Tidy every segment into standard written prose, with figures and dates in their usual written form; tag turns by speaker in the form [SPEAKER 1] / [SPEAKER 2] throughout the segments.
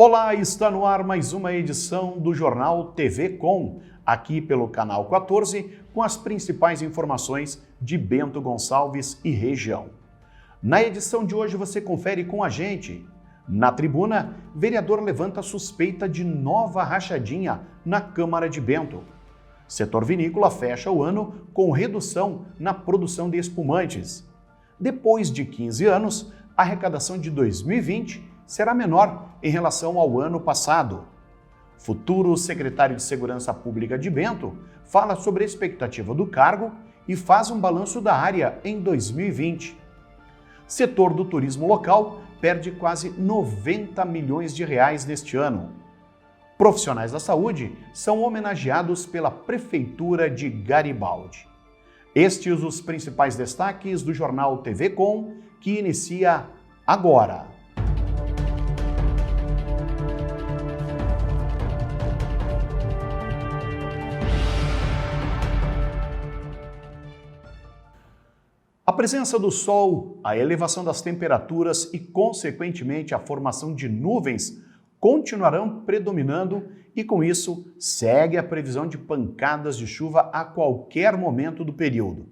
[SPEAKER 1] Olá, está no ar mais uma edição do Jornal TV Com, aqui pelo canal 14, com as principais informações de Bento Gonçalves e região. Na edição de hoje você confere com a gente. Na tribuna, vereador levanta suspeita de nova rachadinha na Câmara de Bento. Setor vinícola fecha o ano com redução na produção de espumantes. Depois de 15 anos, a arrecadação de 2020 será menor em relação ao ano passado. Futuro secretário de Segurança Pública de Bento fala sobre a expectativa do cargo e faz um balanço da área em 2020. Setor do turismo local perde quase 90 milhões de reais neste ano. Profissionais da saúde são homenageados pela Prefeitura de Garibaldi. Estes os principais destaques do Jornal TV Com, que inicia agora. A presença do sol, a elevação das temperaturas e, consequentemente, a formação de nuvens continuarão predominando e, com isso, segue a previsão de pancadas de chuva a qualquer momento do período.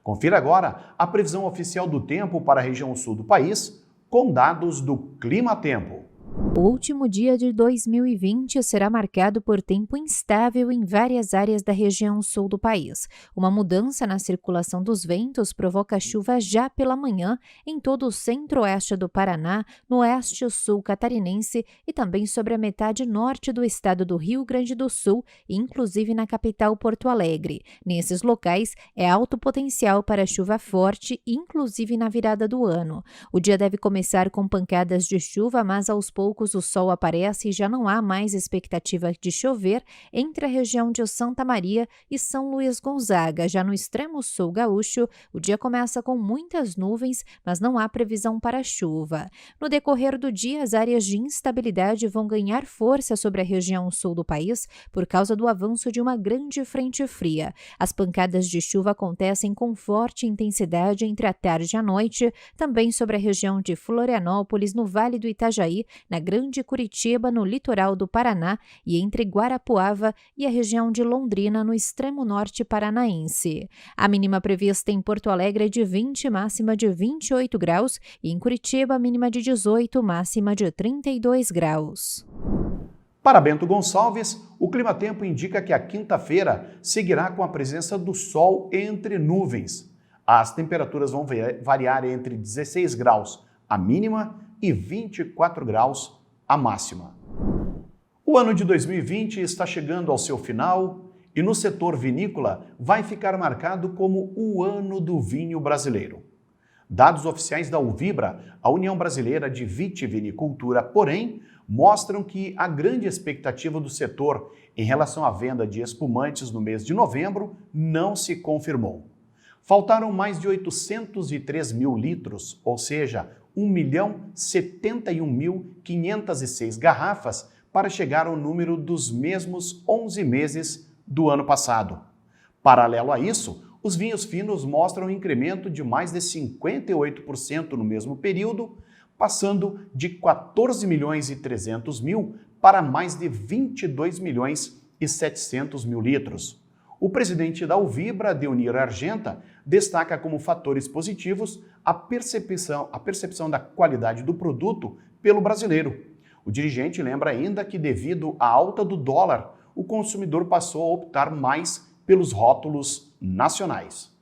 [SPEAKER 1] Confira agora a previsão oficial do tempo para a região sul do país, com dados do Clima Tempo.
[SPEAKER 2] O último dia de 2020 será marcado por tempo instável em várias áreas da região sul do país. Uma mudança na circulação dos ventos provoca chuva já pela manhã em todo o centro-oeste do Paraná, no oeste sul catarinense e também sobre a metade norte do estado do Rio Grande do Sul, inclusive na capital Porto Alegre. Nesses locais, é alto potencial para chuva forte, inclusive na virada do ano. O dia deve começar com pancadas de chuva, mas aos poucos o sol aparece e já não há mais expectativa de chover entre a região de Santa Maria e São Luís Gonzaga. Já no extremo sul gaúcho, o dia começa com muitas nuvens, mas não há previsão para chuva. No decorrer do dia, as áreas de instabilidade vão ganhar força sobre a região sul do país por causa do avanço de uma grande frente fria. As pancadas de chuva acontecem com forte intensidade entre a tarde e a noite, também sobre a região de Florianópolis, no Vale do Itajaí, na Grande Curitiba, no litoral do Paraná e entre Guarapuava e a região de Londrina, no extremo norte paranaense. A mínima prevista em Porto Alegre é de 20, máxima de 28 graus, e em Curitiba, mínima de 18, máxima de 32 graus.
[SPEAKER 1] Para Bento Gonçalves, o clima-tempo indica que a quinta-feira seguirá com a presença do sol entre nuvens. As temperaturas vão variar entre 16 graus a mínima e 24 graus a máxima. O ano de 2020 está chegando ao seu final e no setor vinícola vai ficar marcado como o ano do vinho brasileiro. Dados oficiais da Uvibra, a União Brasileira de Vitivinicultura, porém, mostram que a grande expectativa do setor em relação à venda de espumantes no mês de novembro não se confirmou. Faltaram mais de 803 mil litros, ou seja, 1.071.506 garrafas para chegar ao número dos mesmos 11 meses do ano passado. Paralelo a isso, os vinhos finos mostram um incremento de mais de 58% no mesmo período, passando de 14 milhões e 300 mil para mais de 22 milhões e 700 mil litros. O presidente da Uvibra, Deunir Argenta, destaca como fatores positivos a percepção da qualidade do produto pelo brasileiro. O dirigente lembra ainda que, devido à alta do dólar, o consumidor passou a optar mais pelos rótulos nacionais.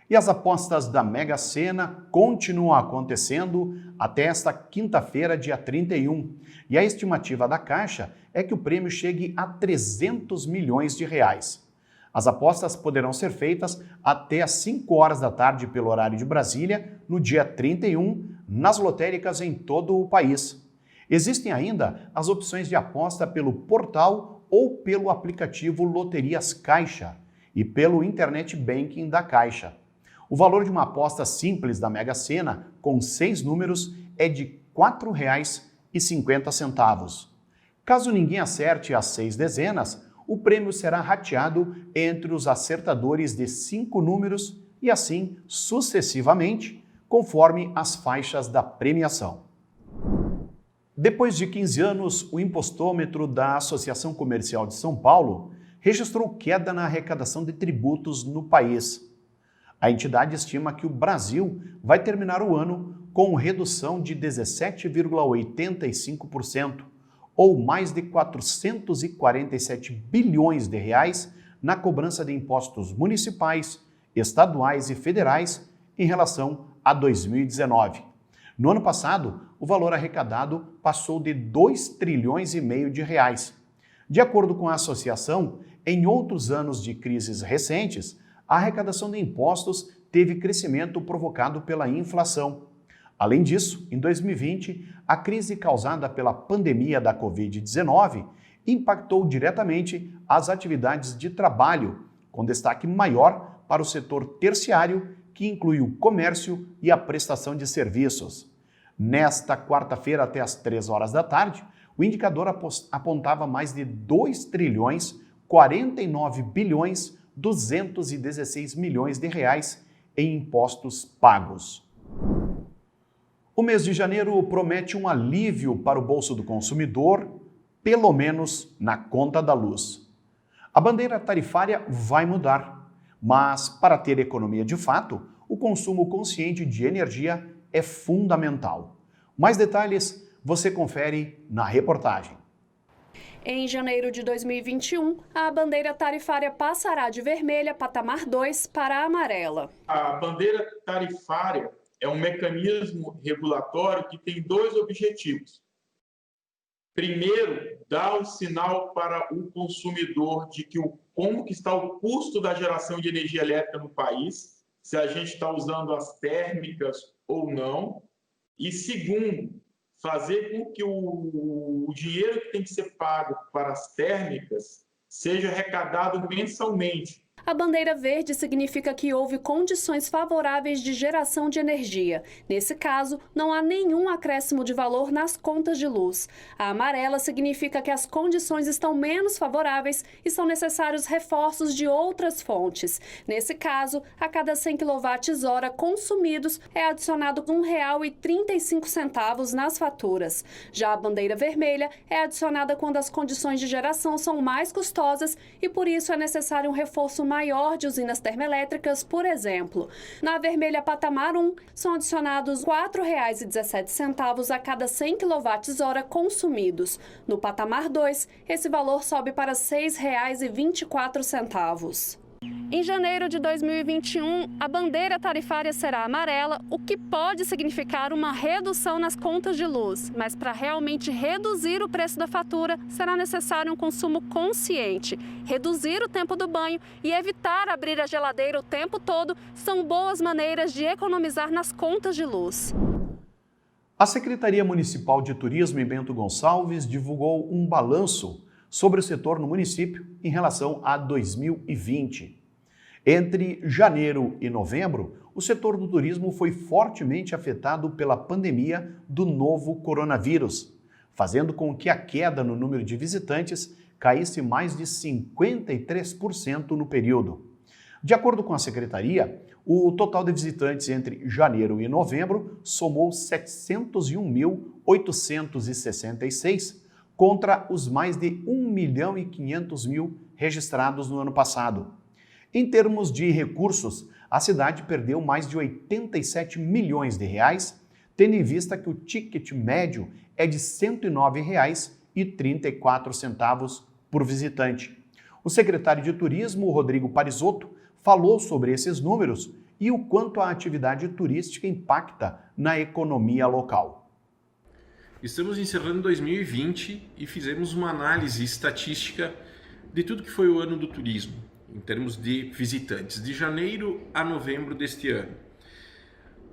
[SPEAKER 1] E as apostas da Mega Sena continuam acontecendo até esta quinta-feira, dia 31. E a estimativa da Caixa é que o prêmio chegue a 300 milhões de reais. As apostas poderão ser feitas até às 5 horas da tarde pelo horário de Brasília, no dia 31, nas lotéricas em todo o país. Existem ainda as opções de aposta pelo portal ou pelo aplicativo Loterias Caixa e pelo Internet Banking da Caixa. O valor de uma aposta simples da Mega Sena, com 6 números, é de R$ 4,50. Caso ninguém acerte as 6 dezenas, o prêmio será rateado entre os acertadores de 5 números e assim sucessivamente, conforme as faixas da premiação. Depois de 15 anos, o impostômetro da Associação Comercial de São Paulo registrou queda na arrecadação de tributos no país. A entidade estima que o Brasil vai terminar o ano com redução de 17,85%, ou mais de 447 bilhões de reais na cobrança de impostos municipais, estaduais e federais em relação a 2019. No ano passado, o valor arrecadado passou de 2 trilhões e meio de reais. De acordo com a associação, em outros anos de crises recentes, a arrecadação de impostos teve crescimento provocado pela inflação. Além disso, em 2020, a crise causada pela pandemia da Covid-19 impactou diretamente as atividades de trabalho, com destaque maior para o setor terciário, que inclui o comércio e a prestação de serviços. Nesta quarta-feira, até às 3 horas da tarde, o indicador apontava mais de 2 trilhões 49 bilhões 216 milhões de reais em impostos pagos. O mês de janeiro promete um alívio para o bolso do consumidor, pelo menos na conta da luz. A bandeira tarifária vai mudar, mas para ter economia de fato, o consumo consciente de energia é fundamental. Mais detalhes você confere na reportagem.
[SPEAKER 3] Em janeiro de 2021, a bandeira tarifária passará de vermelha, patamar 2, para amarela.
[SPEAKER 4] A bandeira tarifária é um mecanismo regulatório que tem dois objetivos. Primeiro, dar o sinal para o consumidor de que como que está o custo da geração de energia elétrica no país, se a gente está usando as térmicas ou não. E segundo, fazer com que o dinheiro que tem que ser pago para as térmicas seja arrecadado mensalmente.
[SPEAKER 3] A bandeira verde significa que houve condições favoráveis de geração de energia. Nesse caso, não há nenhum acréscimo de valor nas contas de luz. A amarela significa que as condições estão menos favoráveis e são necessários reforços de outras fontes. Nesse caso, a cada 100 kWh consumidos é adicionado R$ 1,35 nas faturas. Já a bandeira vermelha é adicionada quando as condições de geração são mais custosas e por isso é necessário um reforço maior de usinas termoelétricas, por exemplo. Na vermelha patamar 1, são adicionados R$ 4,17 a cada 100 kWh consumidos. No patamar 2, esse valor sobe para R$ 6,24. Em janeiro de 2021, a bandeira tarifária será amarela, o que pode significar uma redução nas contas de luz. Mas para realmente reduzir o preço da fatura, será necessário um consumo consciente. Reduzir o tempo do banho e evitar abrir a geladeira o tempo todo são boas maneiras de economizar nas contas de luz.
[SPEAKER 1] A Secretaria Municipal de Turismo em Bento Gonçalves divulgou um balanço sobre o setor no município em relação a 2020. Entre janeiro e novembro, o setor do turismo foi fortemente afetado pela pandemia do novo coronavírus, fazendo com que a queda no número de visitantes caísse mais de 53% no período. De acordo com a secretaria, o total de visitantes entre janeiro e novembro somou 701.866, contra os mais de 1.500.000 registrados no ano passado. Em termos de recursos, a cidade perdeu mais de 87 milhões de reais, tendo em vista que o ticket médio é de R$ 109,34 por visitante. O secretário de Turismo, Rodrigo Parisotto, falou sobre esses números e o quanto a atividade turística impacta na economia local.
[SPEAKER 5] Estamos encerrando 2020 e fizemos uma análise estatística de tudo que foi o ano do turismo, em termos de visitantes, de janeiro a novembro deste ano.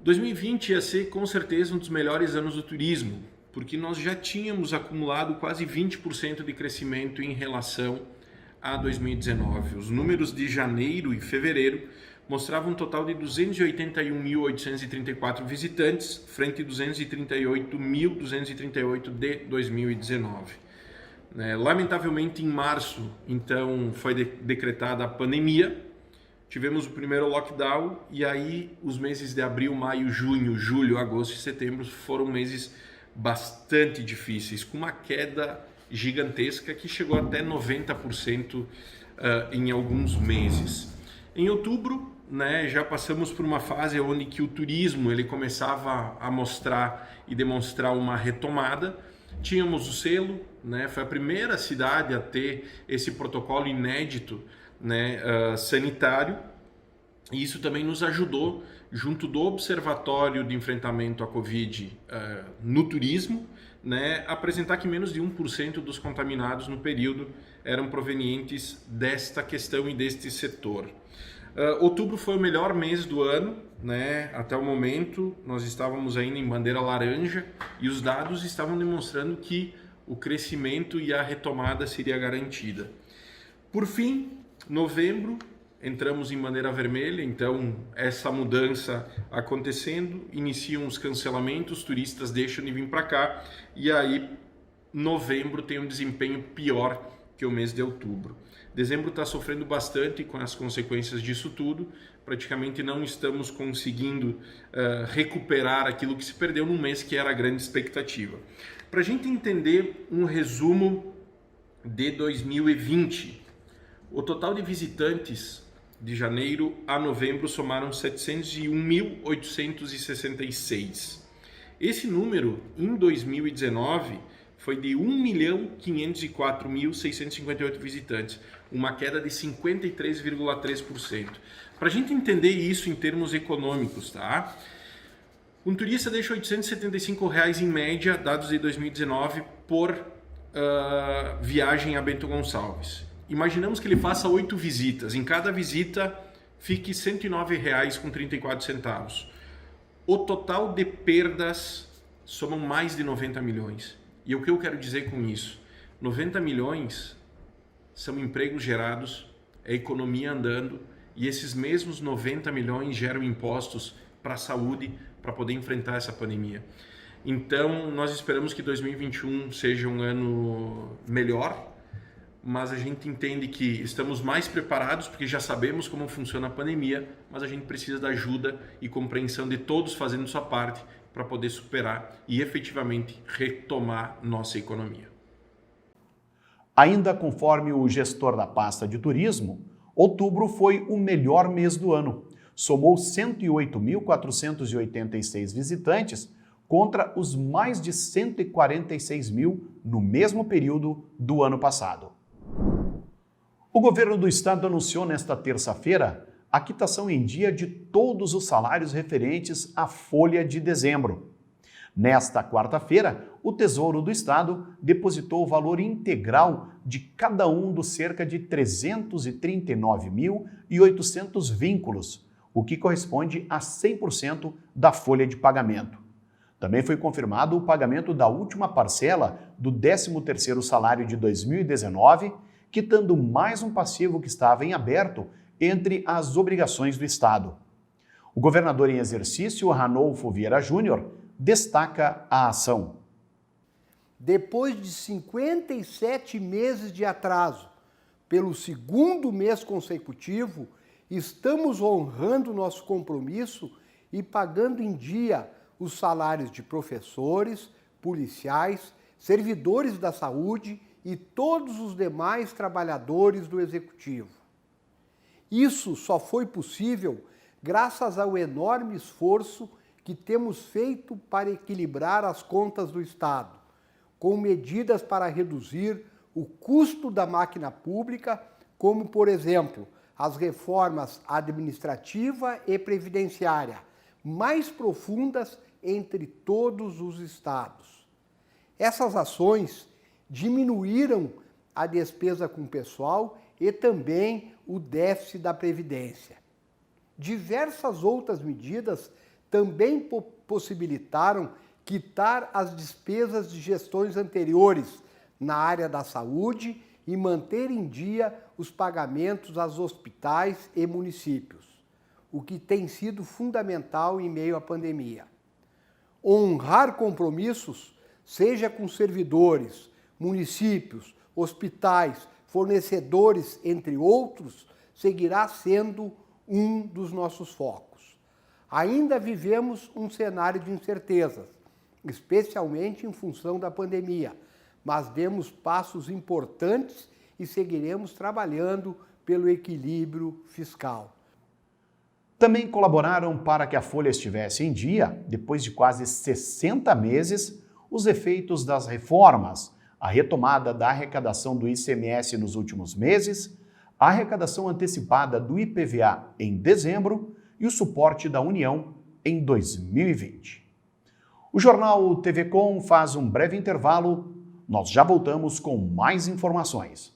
[SPEAKER 5] 2020 ia ser com certeza um dos melhores anos do turismo, porque nós já tínhamos acumulado quase 20% de crescimento em relação a 2019. Os números de janeiro e fevereiro mostravam um total de 281.834 visitantes, frente a 238.238 de 2019. Lamentavelmente, em março, então, foi decretada a pandemia, tivemos o primeiro lockdown e aí os meses de abril, maio, junho, julho, agosto e setembro foram meses bastante difíceis, com uma queda gigantesca que chegou até 90% em alguns meses. Em outubro, né, já passamos por uma fase onde que o turismo ele começava a mostrar e demonstrar uma retomada. Tínhamos o selo, né, foi a primeira cidade a ter esse protocolo inédito, né, sanitário, e isso também nos ajudou, junto do Observatório de Enfrentamento à Covid no turismo, né, apresentar que menos de 1% dos contaminados no período eram provenientes desta questão e deste setor. Outubro foi o melhor mês do ano, né? Até o momento nós estávamos ainda em bandeira laranja e os dados estavam demonstrando que o crescimento e a retomada seria garantida. Por fim, novembro, entramos em bandeira vermelha, então essa mudança acontecendo, iniciam os cancelamentos, turistas deixam de vir para cá e aí novembro tem um desempenho pior que o mês de outubro. Dezembro está sofrendo bastante com as consequências disso tudo, praticamente não estamos conseguindo recuperar aquilo que se perdeu num mês que era a grande expectativa. Para a gente entender um resumo de 2020, o total de visitantes de janeiro a novembro somaram 701.866. Esse número, em 2019, foi de 1.504.658 visitantes, uma queda de 53,3%. Para a gente entender isso em termos econômicos, tá? Um turista deixa R$ 875 em média, dados de 2019, por viagem a Bento Gonçalves. Imaginamos que ele faça 8 visitas, em cada visita fique R$ 109,34. O total de perdas somam mais de 90 milhões. E o que eu quero dizer com isso? 90 milhões são empregos gerados, é economia andando, e esses mesmos 90 milhões geram impostos para a saúde, para poder enfrentar essa pandemia. Então, nós esperamos que 2021 seja um ano melhor, mas a gente entende que estamos mais preparados, porque já sabemos como funciona a pandemia, mas a gente precisa da ajuda e compreensão de todos fazendo sua parte para poder superar e efetivamente retomar nossa economia.
[SPEAKER 1] Ainda conforme o gestor da pasta de turismo, outubro foi o melhor mês do ano. Somou 108.486 visitantes contra os mais de 146 mil no mesmo período do ano passado. O governo do estado anunciou nesta terça-feira a quitação em dia de todos os salários referentes à folha de dezembro. Nesta quarta-feira, o Tesouro do Estado depositou o valor integral de cada um dos cerca de 339.800 vínculos, o que corresponde a 100% da folha de pagamento. Também foi confirmado o pagamento da última parcela do 13º salário de 2019, quitando mais um passivo que estava em aberto entre as obrigações do Estado. O governador em exercício, Ranolfo Vieira Júnior, destaca a ação.
[SPEAKER 6] Depois de 57 meses de atraso, pelo segundo mês consecutivo, estamos honrando nosso compromisso e pagando em dia os salários de professores, policiais, servidores da saúde e todos os demais trabalhadores do Executivo. Isso só foi possível graças ao enorme esforço que temos feito para equilibrar as contas do Estado, com medidas para reduzir o custo da máquina pública, como, por exemplo, as reformas administrativa e previdenciária, mais profundas entre todos os estados. Essas ações diminuíram a despesa com pessoal e também o déficit da Previdência. Diversas outras medidas também possibilitaram quitar as despesas de gestões anteriores na área da saúde e manter em dia os pagamentos aos hospitais e municípios, o que tem sido fundamental em meio à pandemia. Honrar compromissos, seja com servidores, municípios, hospitais, fornecedores, entre outros, seguirá sendo um dos nossos focos. Ainda vivemos um cenário de incertezas, especialmente em função da pandemia, mas demos passos importantes e seguiremos trabalhando pelo equilíbrio fiscal.
[SPEAKER 1] Também colaboraram para que a folha estivesse em dia, depois de quase 60 meses, os efeitos das reformas, a retomada da arrecadação do ICMS nos últimos meses, a arrecadação antecipada do IPVA em dezembro e o suporte da União em 2020. O jornal TV Com faz um breve intervalo. Nós já voltamos com mais informações.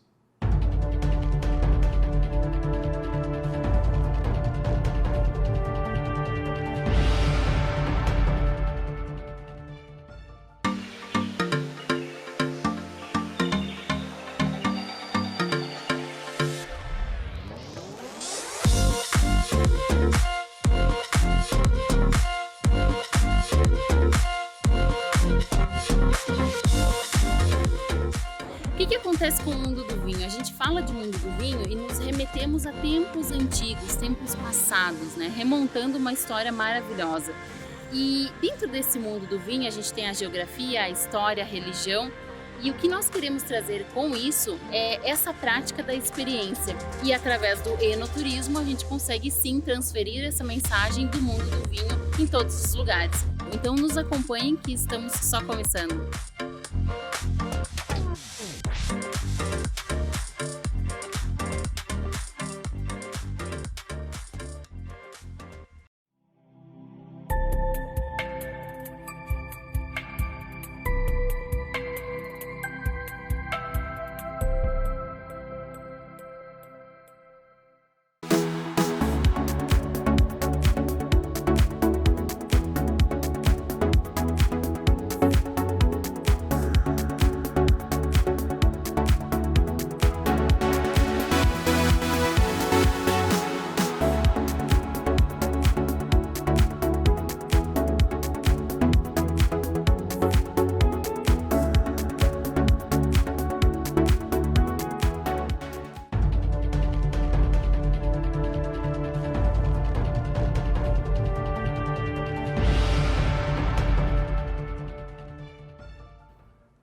[SPEAKER 7] O que acontece com o mundo do vinho? A gente fala de mundo do vinho e nos remetemos a tempos antigos, tempos passados, né? Remontando uma história maravilhosa. E dentro desse mundo do vinho a gente tem a geografia, a história, a religião. E o que nós queremos trazer com isso é essa prática da experiência. E através do enoturismo a gente consegue sim transferir essa mensagem do mundo do vinho em todos os lugares. Então nos acompanhem que estamos só começando.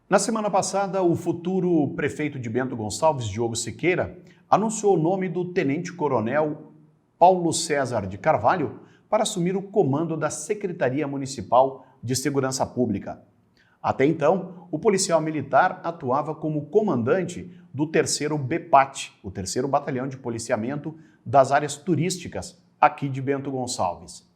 [SPEAKER 1] Na semana passada, o futuro prefeito de Bento Gonçalves, Diogo Siqueira, anunciou o nome do tenente-coronel Paulo César de Carvalho para assumir o comando da Secretaria Municipal de Segurança Pública. Até então, o policial militar atuava como comandante do 3º BPAT, o 3º Batalhão de Policiamento das Áreas Turísticas, aqui de Bento Gonçalves.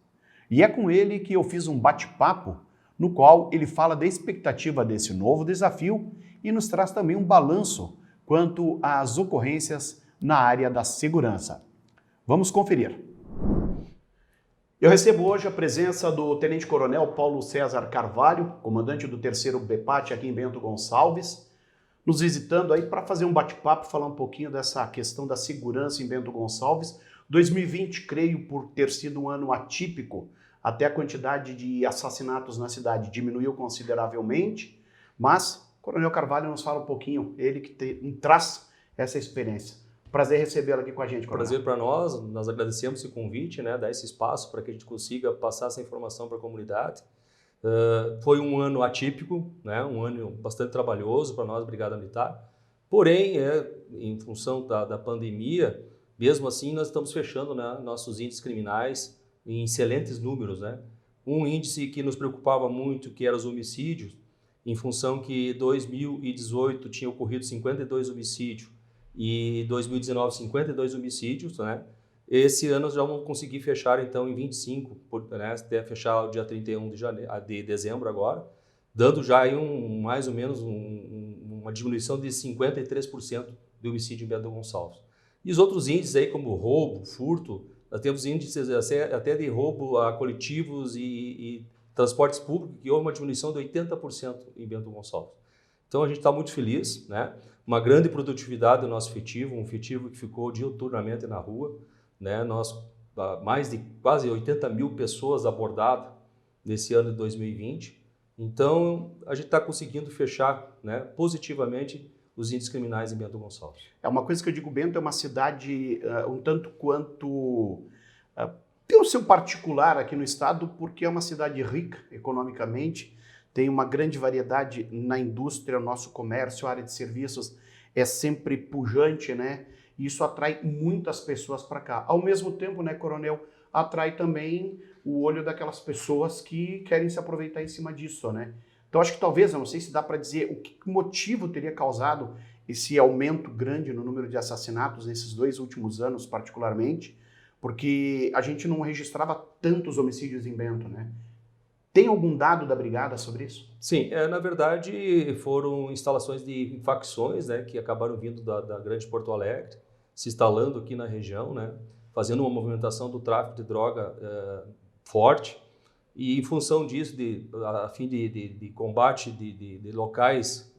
[SPEAKER 1] E é com ele que eu fiz um bate-papo no qual ele fala da expectativa desse novo desafio e nos traz também um balanço quanto às ocorrências na área da segurança. Vamos conferir. Eu recebo hoje a presença do Tenente-Coronel Paulo César Carvalho, comandante do 3º BPAT aqui em Bento Gonçalves, nos visitando aí para fazer um bate-papo, falar um pouquinho dessa questão da segurança em Bento Gonçalves. 2020, creio, por ter sido um ano atípico, até a quantidade de assassinatos na cidade diminuiu consideravelmente, mas o Coronel Carvalho nos fala um pouquinho, ele que traz essa experiência. Prazer recebê-lo aqui com a gente, Coronel.
[SPEAKER 8] Prazer para nós agradecemos esse convite, né, dar esse espaço para que a gente consiga passar essa informação para a comunidade. Foi um ano atípico, né, um ano bastante trabalhoso para nós, Brigada Militar, porém, em função da pandemia, mesmo assim nós estamos fechando, né, nossos índices criminais em excelentes números, né? Um índice que nos preocupava muito, que era os homicídios, em função que 2018 tinha ocorrido 52 homicídios e 2019 52 homicídios, né? Esse ano já vamos conseguir fechar então em 25, né? Até fechar o dia 31 de dezembro agora, dando já aí mais ou menos uma diminuição de 53% de homicídio em Bento Gonçalves. E os outros índices aí como roubo, furto, nós temos índices até de roubo a coletivos e transportes públicos, que houve uma diminuição de 80% em Bento Gonçalves. Então a gente está muito feliz, né? Uma grande produtividade do nosso efetivo, um efetivo que ficou diuturnamente na rua, né? Nós, mais de quase 80 mil pessoas abordadas nesse ano de 2020. Então a gente está conseguindo fechar, né, positivamente os índices criminais em Bento Gonçalves.
[SPEAKER 1] É uma coisa que eu digo, Bento é uma cidade um tanto quanto... tem o seu particular aqui no estado, porque é uma cidade rica economicamente, tem uma grande variedade na indústria, nosso comércio, a área de serviços é sempre pujante, né? E isso atrai muitas pessoas para cá. Ao mesmo tempo, né, Coronel, atrai também o olho daquelas pessoas que querem se aproveitar em cima disso, né? Então acho que talvez, eu não sei se dá para dizer o que motivo teria causado esse aumento grande no número de assassinatos nesses 2 últimos anos, particularmente, porque a gente não registrava tantos homicídios em Bento, né? Tem algum dado da brigada sobre isso?
[SPEAKER 8] Sim, na verdade foram instalações de facções, né, que acabaram vindo da Grande Porto Alegre, se instalando aqui na região, né, fazendo uma movimentação do tráfico de droga forte, e em função disso, a fim de combate de locais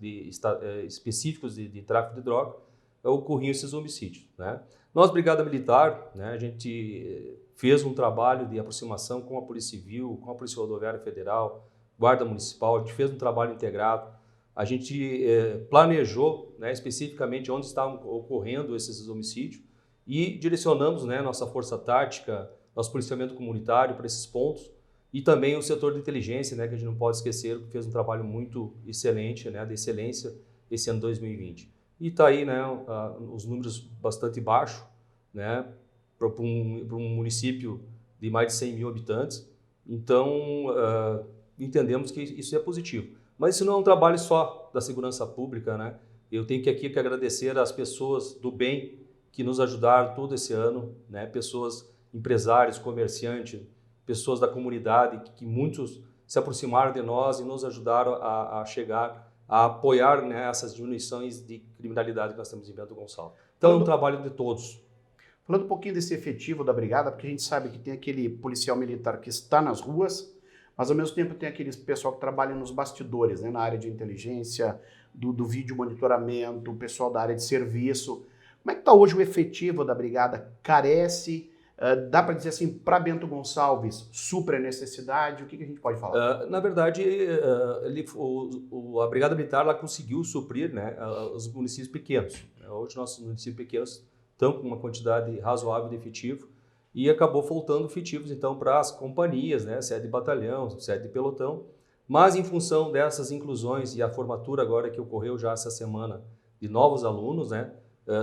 [SPEAKER 8] específicos de tráfico de droga, ocorriam esses homicídios, né. Nós, Brigada Militar, né, a gente fez um trabalho de aproximação com a Polícia Civil, com a Polícia Rodoviária Federal, Guarda Municipal, a gente fez um trabalho integrado, a gente planejou, né, especificamente onde estavam ocorrendo esses homicídios e direcionamos, né, nossa força tática, nosso policiamento comunitário para esses pontos e também o setor de inteligência, né, que a gente não pode esquecer, que fez um trabalho muito excelente, né, de excelência esse ano 2020. E está aí, né, os números bastante baixos, né, para um município de mais de 100 mil habitantes. Então, entendemos que isso é positivo. Mas isso não é um trabalho só da segurança pública, né? Eu tenho que agradecer às pessoas do bem que nos ajudaram todo esse ano, né? Pessoas, empresários, comerciantes, pessoas da comunidade, que muitos se aproximaram de nós e nos ajudaram a chegar, a apoiar, né, essas diminuições de criminalidade que nós temos em Bento Gonçalves. Então, é um trabalho de todos.
[SPEAKER 1] Falando um pouquinho desse efetivo da brigada, porque a gente sabe que tem aquele policial militar que está nas ruas, mas ao mesmo tempo tem aquele pessoal que trabalha nos bastidores, né, na área de inteligência, do vídeo monitoramento, o pessoal da área de serviço. Como é que está hoje o efetivo da brigada? Carece? Dá para dizer assim, para Bento Gonçalves, supre a necessidade? O que a gente pode falar?
[SPEAKER 8] Na verdade, a Brigada Militar ela conseguiu suprir, né, os municípios pequenos. Hoje nossos municípios pequenos estão com uma quantidade razoável de efetivo e acabou faltando efetivos então para as companhias, né, sede de batalhão, sede de pelotão, mas em função dessas inclusões e a formatura agora que ocorreu já essa semana de novos alunos, né,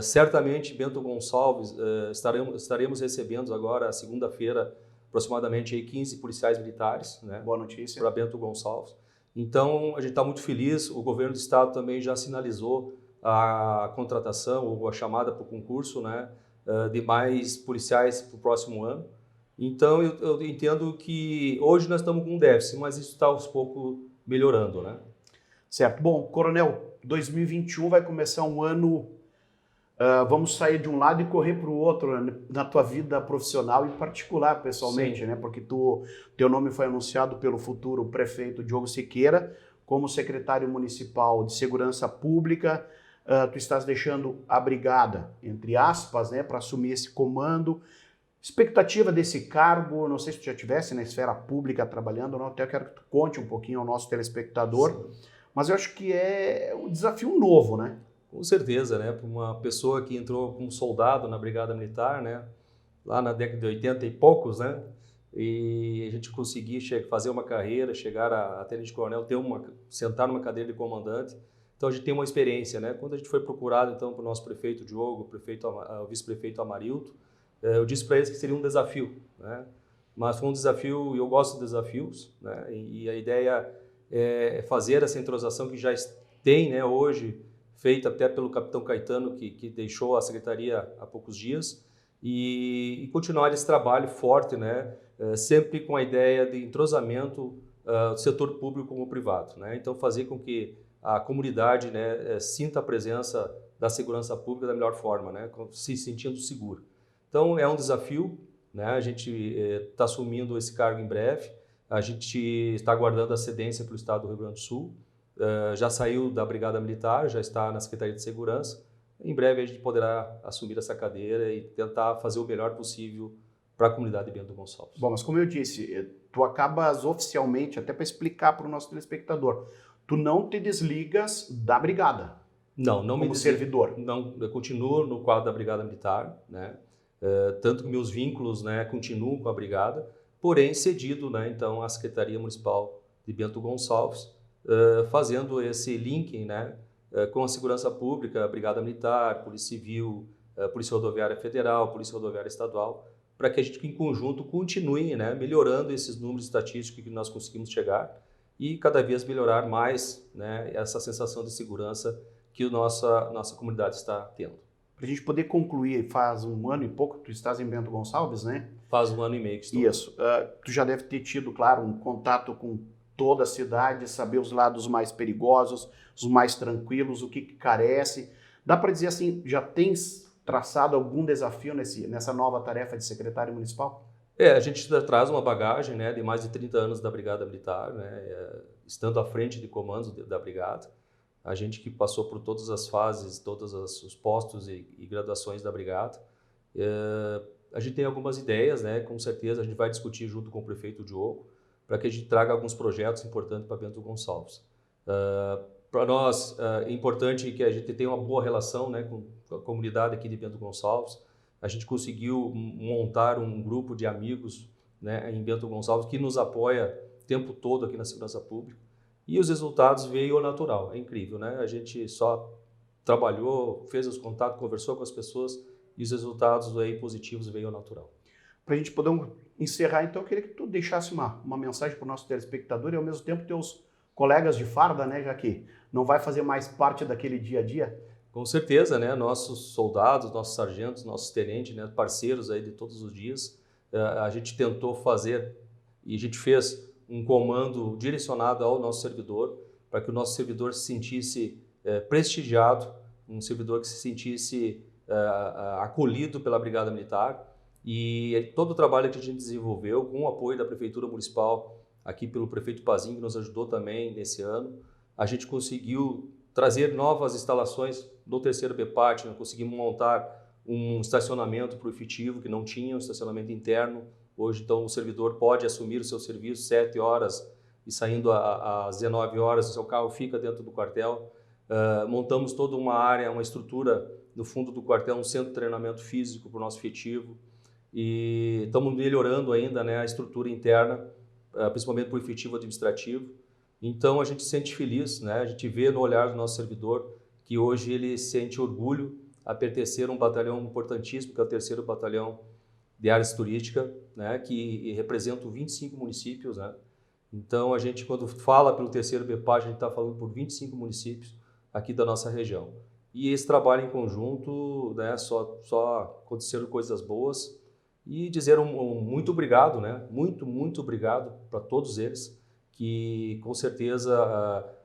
[SPEAKER 8] certamente Bento Gonçalves estaremos recebendo agora, segunda-feira, aproximadamente aí 15 policiais militares, né,
[SPEAKER 1] boa notícia,
[SPEAKER 8] para Bento Gonçalves. Então a gente está muito feliz, o governo do estado também já sinalizou a contratação ou a chamada para o concurso, né, de mais policiais para o próximo ano. Então eu entendo que hoje nós estamos com um déficit, mas isso está aos poucos melhorando, né?
[SPEAKER 1] Certo. Bom, Coronel, 2021 vai começar um ano, vamos sair de um lado e correr para o outro na tua vida profissional e particular, pessoalmente,
[SPEAKER 8] Sim.
[SPEAKER 1] né? Porque teu nome foi anunciado pelo futuro prefeito Diogo Siqueira como secretário municipal de Segurança Pública. Tu estás deixando a brigada, entre aspas, né, para assumir esse comando. Expectativa desse cargo, não sei se tu já estivesse na esfera pública trabalhando ou não, até quero que tu conte um pouquinho ao nosso telespectador, sim, mas eu acho que é um desafio novo, né?
[SPEAKER 8] Com certeza, né? Para uma pessoa que entrou como soldado na Brigada Militar, né, lá na década de 80 e poucos, né, e a gente conseguir fazer uma carreira, chegar a tenente-coronel, sentar numa cadeira de comandante. Então a gente tem uma experiência, né? Quando a gente foi procurado então para o nosso prefeito Diogo, o vice-prefeito Amarilto, eu disse para eles que seria um desafio, né? Mas foi um desafio e eu gosto de desafios, né? E a ideia é fazer essa entrosação que já tem, né, hoje, feita até pelo capitão Caetano que deixou a secretaria há poucos dias e continuar esse trabalho forte, né? Sempre com a ideia de entrosamento do setor público com o privado, né? Então fazer com que a comunidade, né, sinta a presença da segurança pública da melhor forma, né, se sentindo seguro. Então é um desafio, né, a gente está assumindo esse cargo em breve, a gente está aguardando a cedência para o estado do Rio Grande do Sul, já saiu da Brigada Militar, já está na Secretaria de Segurança, em breve a gente poderá assumir essa cadeira e tentar fazer o melhor possível para a comunidade de Bento Gonçalves.
[SPEAKER 1] Bom, mas como eu disse, tu acabas oficialmente, até para explicar para o nosso telespectador, tu não te desligas da brigada.
[SPEAKER 8] Não me
[SPEAKER 1] como servidor.
[SPEAKER 8] Não, eu continuo no quadro da Brigada Militar, né? Tanto que meus vínculos, né, continuam com a brigada, porém cedido, né, então à Secretaria Municipal de Bento Gonçalves, fazendo esse link, né, com a segurança pública, a Brigada Militar, Polícia Civil, Polícia Rodoviária Federal, Polícia Rodoviária Estadual, para que a gente, em conjunto, continue, né, melhorando esses números estatísticos que nós conseguimos chegar e cada vez melhorar mais, né, essa sensação de segurança que a nossa comunidade está tendo.
[SPEAKER 1] Para a gente poder concluir, faz um ano e pouco que tu estás em Bento Gonçalves, né?
[SPEAKER 8] Faz um ano e meio que estou.
[SPEAKER 1] Isso. Tu já deve ter tido, claro, um contato com toda a cidade, saber os lados mais perigosos, os mais tranquilos, o que carece. Dá para dizer assim, já tens traçado algum desafio nessa nova tarefa de secretário municipal?
[SPEAKER 8] A gente traz uma bagagem, né, de mais de 30 anos da Brigada Militar, né, estando à frente de comandos da Brigada. A gente que passou por todas as fases, todos os postos e graduações da Brigada. A gente tem algumas ideias, né, com certeza a gente vai discutir junto com o prefeito Diogo, para que a gente traga alguns projetos importantes para Bento Gonçalves. Para nós é importante que a gente tenha uma boa relação, né, com a comunidade aqui de Bento Gonçalves. A gente conseguiu montar um grupo de amigos, né, em Bento Gonçalves que nos apoia o tempo todo aqui na segurança pública. E os resultados veio ao natural, é incrível, né? A gente só trabalhou, fez os contatos, conversou com as pessoas e os resultados aí positivos veio ao natural.
[SPEAKER 1] Para a gente poder encerrar, então, eu queria que tu deixasse uma mensagem para o nosso telespectador e, ao mesmo tempo, teus colegas de farda, né, já que não vai fazer mais parte daquele dia a dia.
[SPEAKER 8] Com certeza, né? Nossos soldados, nossos sargentos, nossos tenentes, né, parceiros aí de todos os dias, a gente tentou fazer e a gente fez um comando direcionado ao nosso servidor, para que o nosso servidor se sentisse prestigiado, um servidor que se sentisse acolhido pela Brigada Militar. E todo o trabalho que a gente desenvolveu, com o apoio da Prefeitura Municipal, aqui pelo prefeito Pazinho, que nos ajudou também nesse ano, a gente conseguiu trazer novas instalações do terceiro BPAT, né? Conseguimos montar um estacionamento para o efetivo, que não tinha um estacionamento interno. Hoje, então, o servidor pode assumir o seu serviço 7 horas e saindo às 19 horas, o seu carro fica dentro do quartel. Montamos toda uma área, uma estrutura no fundo do quartel, um centro de treinamento físico para o nosso efetivo. E estamos melhorando ainda, né, a estrutura interna, principalmente para o efetivo administrativo. Então, a gente se sente feliz, né? A gente vê no olhar do nosso servidor que hoje ele sente orgulho a pertencer a um batalhão importantíssimo, que é o 3º Batalhão de Áreas Turísticas, né, que representa 25 municípios, né? Então, a gente, quando fala pelo 3º BPAT, a gente está falando por 25 municípios aqui da nossa região. E esse trabalho em conjunto, né, só aconteceram coisas boas. E dizer muito obrigado, né? Muito obrigado para todos eles, que com certeza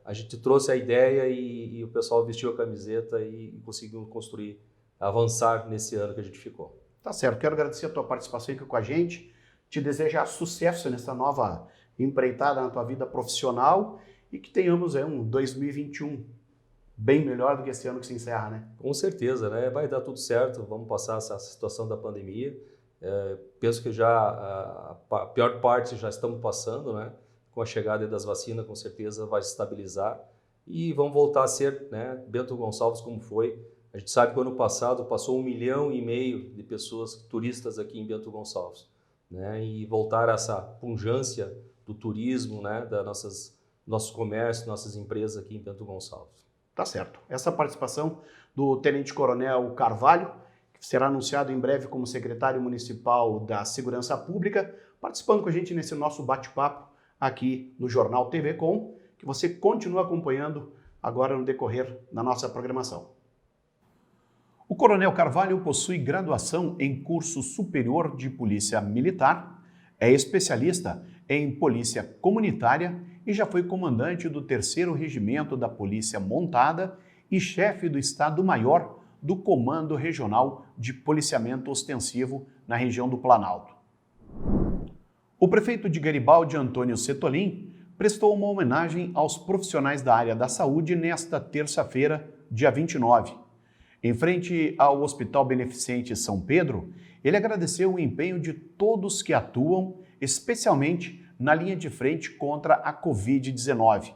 [SPEAKER 8] a gente trouxe a ideia e o pessoal vestiu a camiseta e conseguiu construir, avançar nesse ano que a gente ficou.
[SPEAKER 1] Tá certo, quero agradecer a tua participação aqui com a gente, te desejar sucesso nessa nova empreitada na tua vida profissional e que tenhamos um 2021 bem melhor do que esse ano que se encerra, né?
[SPEAKER 8] Com certeza, né? Vai dar tudo certo, vamos passar essa situação da pandemia. Penso que já a pior parte já estamos passando, né? Com a chegada das vacinas, com certeza vai se estabilizar e vamos voltar a ser, né, Bento Gonçalves como foi. A gente sabe que o ano passado passou 1,5 milhão de pessoas, turistas aqui em Bento Gonçalves, né? E voltar a essa pujança do turismo, né, nossos comércios, nossas empresas aqui em Bento Gonçalves.
[SPEAKER 1] Tá certo. Essa participação do Tenente Coronel Carvalho, que será anunciado em breve como secretário municipal da Segurança Pública, participando com a gente nesse nosso bate-papo aqui no Jornal TV Com, que você continua acompanhando agora no decorrer da nossa programação. O Coronel Carvalho possui graduação em curso superior de Polícia Militar, é especialista em Polícia Comunitária e já foi comandante do 3º Regimento da Polícia Montada e chefe do Estado-Maior do Comando Regional de Policiamento Ostensivo na região do Planalto. O prefeito de Garibaldi, Antônio Setolin, prestou uma homenagem aos profissionais da área da saúde nesta terça-feira, dia 29. Em frente ao Hospital Beneficente São Pedro, ele agradeceu o empenho de todos que atuam, especialmente na linha de frente contra a Covid-19.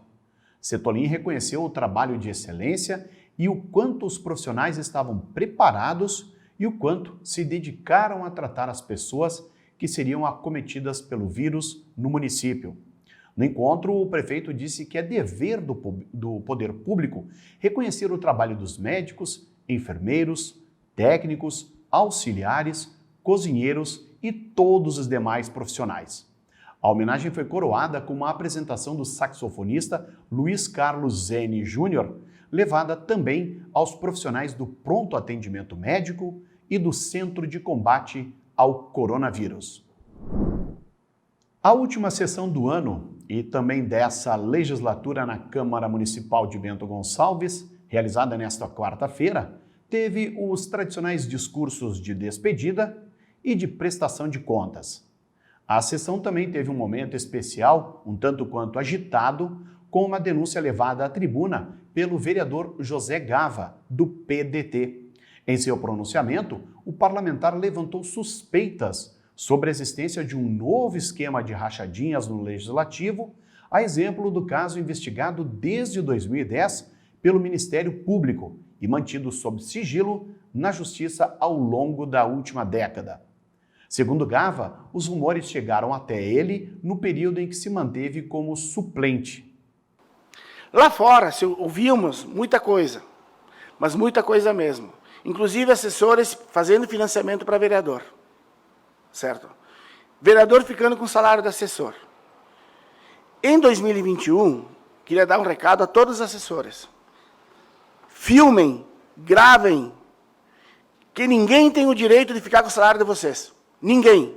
[SPEAKER 1] Setolin reconheceu o trabalho de excelência e o quanto os profissionais estavam preparados e o quanto se dedicaram a tratar as pessoas que seriam acometidas pelo vírus no município. No encontro, o prefeito disse que é dever do poder público reconhecer o trabalho dos médicos, enfermeiros, técnicos, auxiliares, cozinheiros e todos os demais profissionais. A homenagem foi coroada com uma apresentação do saxofonista Luiz Carlos Zene Júnior, levada também aos profissionais do pronto atendimento médico e do Centro de Combate ao Coronavírus. A última sessão do ano e também dessa legislatura na Câmara Municipal de Bento Gonçalves, realizada nesta quarta-feira, teve os tradicionais discursos de despedida e de prestação de contas. A sessão também teve um momento especial, um tanto quanto agitado, com uma denúncia levada à tribuna pelo vereador José Gava, do PDT. Em seu pronunciamento, o parlamentar levantou suspeitas sobre a existência de um novo esquema de rachadinhas no Legislativo, a exemplo do caso investigado desde 2010 pelo Ministério Público e mantido sob sigilo na Justiça ao longo da última década. Segundo Gava, os rumores chegaram até ele no período em que se manteve como suplente.
[SPEAKER 9] Lá fora, ouvíamos muita coisa, mas muita coisa mesmo. Inclusive assessores fazendo financiamento para vereador. Certo? Vereador ficando com o salário de assessor. Em 2021, queria dar um recado a todos os assessores. Filmem, gravem, que ninguém tem o direito de ficar com o salário de vocês. Ninguém.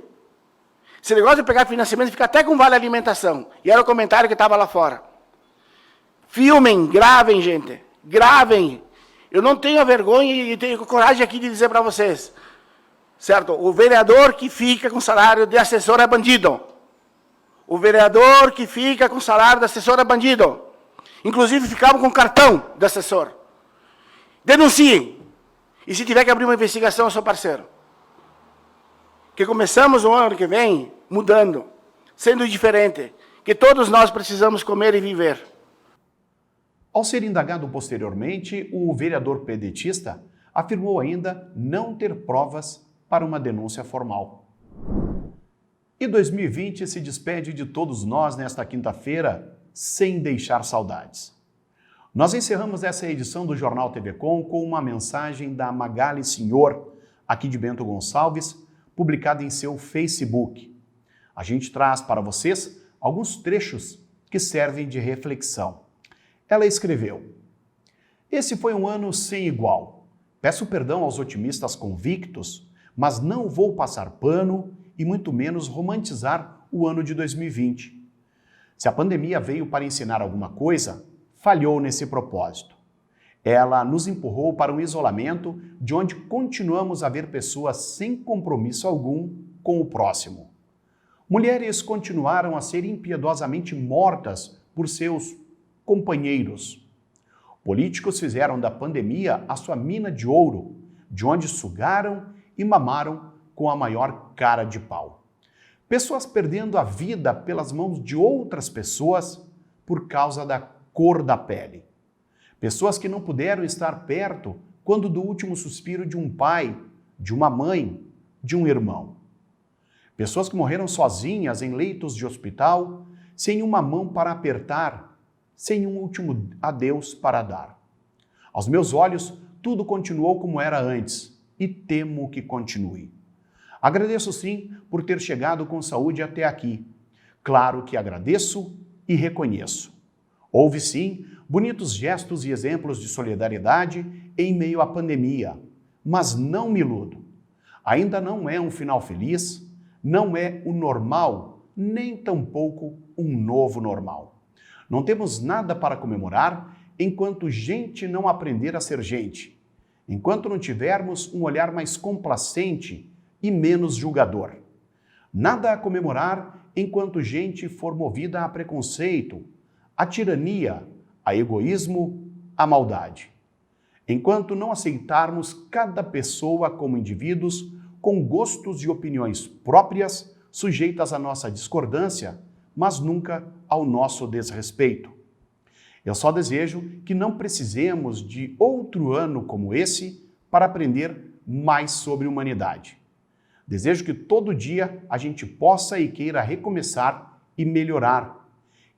[SPEAKER 9] Esse negócio de pegar financiamento fica até com vale alimentação. E era o comentário que estava lá fora. Filmem, gravem, gente. Gravem. Eu não tenho a vergonha e tenho coragem aqui de dizer para vocês. Certo? O vereador que fica com salário de assessor é bandido. O vereador que fica com salário de assessor é bandido. Inclusive ficavam com cartão de assessor. Denunciem. E se tiver que abrir uma investigação, eu sou parceiro. Que começamos o ano que vem mudando, sendo diferente, que todos nós precisamos comer e viver.
[SPEAKER 1] Ao ser indagado posteriormente, o vereador pedetista afirmou ainda não ter provas para uma denúncia formal. E 2020 se despede de todos nós nesta quinta-feira, sem deixar saudades. Nós encerramos essa edição do Jornal TV Com com uma mensagem da Magali Senhor, aqui de Bento Gonçalves, publicada em seu Facebook. A gente traz para vocês alguns trechos que servem de reflexão. Ela escreveu: "Esse foi um ano sem igual. Peço perdão aos otimistas convictos, mas não vou passar pano e muito menos romantizar o ano de 2020. Se a pandemia veio para ensinar alguma coisa, falhou nesse propósito. Ela nos empurrou para um isolamento de onde continuamos a ver pessoas sem compromisso algum com o próximo. Mulheres continuaram a ser impiedosamente mortas por seus companheiros. Políticos fizeram da pandemia a sua mina de ouro, de onde sugaram e mamaram com a maior cara de pau. Pessoas perdendo a vida pelas mãos de outras pessoas por causa da cor da pele. Pessoas que não puderam estar perto quando do último suspiro de um pai, de uma mãe, de um irmão. Pessoas que morreram sozinhas em leitos de hospital, sem uma mão para apertar, sem um último adeus para dar. Aos meus olhos, tudo continuou como era antes e temo que continue. Agradeço sim por ter chegado com saúde até aqui. Claro que agradeço e reconheço. Houve sim bonitos gestos e exemplos de solidariedade em meio à pandemia, mas não me iludo. Ainda não é um final feliz, não é o normal, nem tampouco um novo normal. Não temos nada para comemorar enquanto gente não aprender a ser gente, enquanto não tivermos um olhar mais complacente e menos julgador. Nada a comemorar enquanto gente for movida a preconceito, a tirania, a egoísmo, a maldade. Enquanto não aceitarmos cada pessoa como indivíduos com gostos e opiniões próprias, sujeitas à nossa discordância, mas nunca ao nosso desrespeito. Eu só desejo que não precisemos de outro ano como esse para aprender mais sobre humanidade. Desejo que todo dia a gente possa e queira recomeçar e melhorar.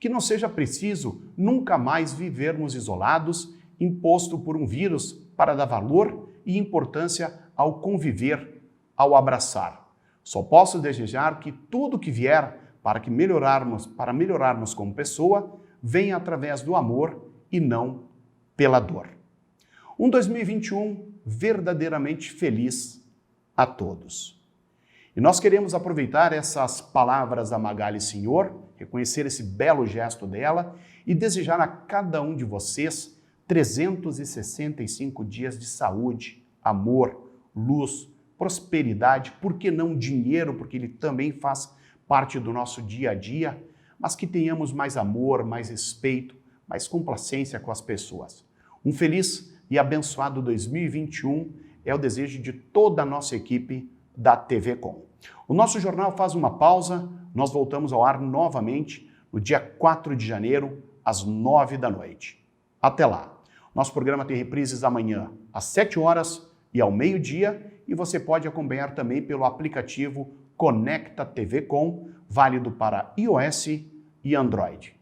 [SPEAKER 1] que não seja preciso nunca mais vivermos isolados, imposto por um vírus, para dar valor e importância ao conviver, ao abraçar. Só posso desejar que tudo que vier para melhorarmos como pessoa, venha através do amor e não pela dor. Um 2021 verdadeiramente feliz a todos. E nós queremos aproveitar essas palavras da Magali Senhor, reconhecer esse belo gesto dela e desejar a cada um de vocês 365 dias de saúde, amor, luz, prosperidade, por que não dinheiro, porque ele também faz parte do nosso dia a dia, mas que tenhamos mais amor, mais respeito, mais complacência com as pessoas. Um feliz e abençoado 2021 é o desejo de toda a nossa equipe da TV Com. O nosso jornal faz uma pausa, nós voltamos ao ar novamente no dia 4 de janeiro, às 9 da noite. Até lá. Nosso programa tem reprises amanhã às 7 horas e ao meio-dia, e você pode acompanhar também pelo aplicativo Conecta TV Com, válido para iOS e Android.